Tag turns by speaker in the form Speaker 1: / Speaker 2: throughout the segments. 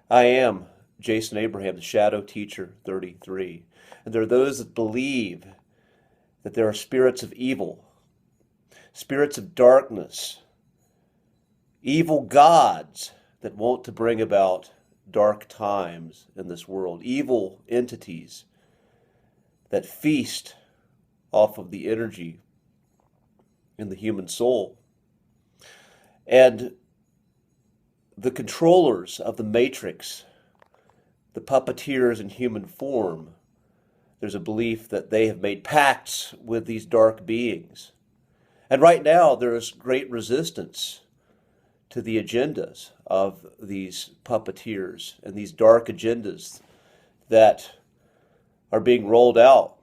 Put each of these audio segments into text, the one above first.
Speaker 1: I am Jason Abraham, the Shadow Teacher 33. And there are those that believe that there are spirits of evil, spirits of darkness, evil gods that want to bring about dark times in this world, evil entities that feast off of the energy in the human soul. And the controllers of the matrix, the puppeteers in human form, there's a belief that they have made pacts with these dark beings. And right now there is great resistance to the agendas of these puppeteers and these dark agendas that are being rolled out.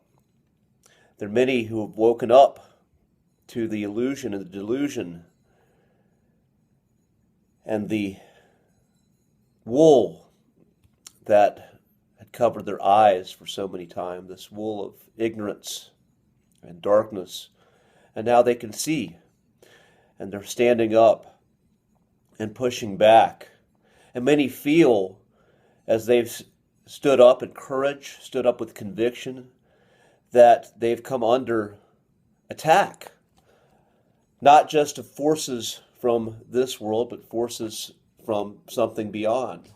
Speaker 1: There are many who have woken up to the illusion and the delusion and the wool that had covered their eyes for so many times, this wool of ignorance and darkness. And now they can see, and they're standing up and pushing back. And many feel, as they've stood up in courage, stood up with conviction, that they've come under attack, not just of forces from this world, but forces from something beyond.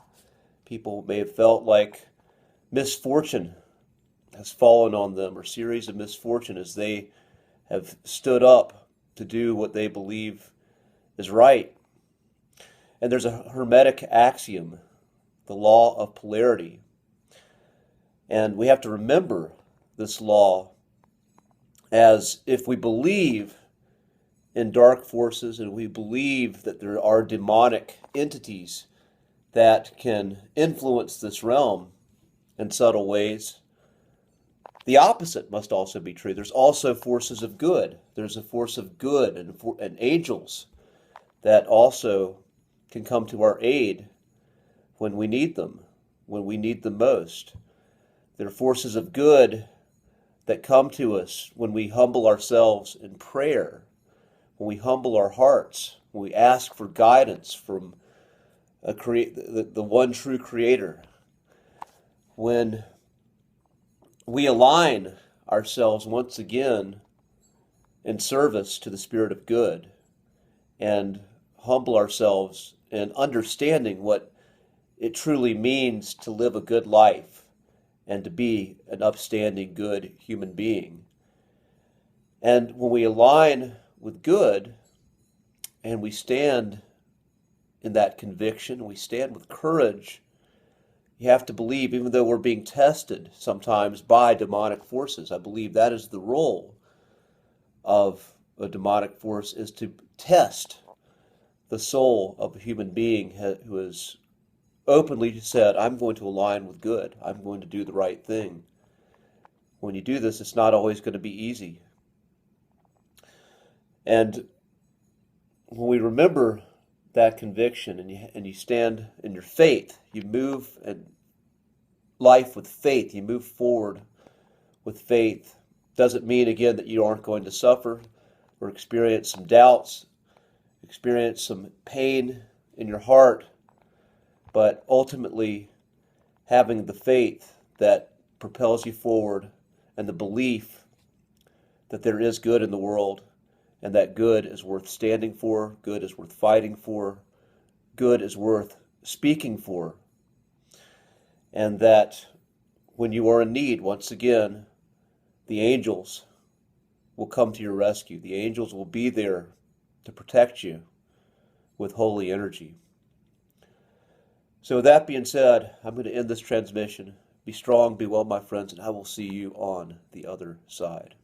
Speaker 1: People may have felt like misfortune has fallen on them, or series of misfortune, as they have stood up to do what they believe is right. And there's a Hermetic axiom, the law of polarity. And we have to remember this law, as if we believe in dark forces and we believe that there are demonic entities that can influence this realm in subtle ways, the opposite must also be true. There's also forces of good. There's a force of good and angels that also can come to our aid when we need them, when we need them most. There are forces of good that come to us when we humble ourselves in prayer, when we humble our hearts, when we ask for guidance from the one true Creator, when we align ourselves once again in service to the Spirit of good and humble ourselves in understanding what it truly means to live a good life and to be an upstanding, good human being. And when we align with good and we stand in that conviction, we stand with courage, you have to believe, even though we're being tested sometimes by demonic forces, I believe that is the role of a demonic force, is to test the soul of a human being who has openly said, I'm going to align with good. I'm going to do the right thing. When you do this, it's not always going to be easy. And when we remember that conviction and you stand in your faith, you move in life with faith, you move forward with faith. Doesn't mean, again, that you aren't going to suffer or experience some doubts, experience some pain in your heart, but ultimately having the faith that propels you forward and the belief that there is good in the world and that good is worth standing for, good is worth fighting for, good is worth speaking for, and that when you are in need, once again, the angels will come to your rescue. The angels will be there to protect you with holy energy. So with that being said, I'm going to end this transmission. Be strong, be well, my friends, and I will see you on the other side.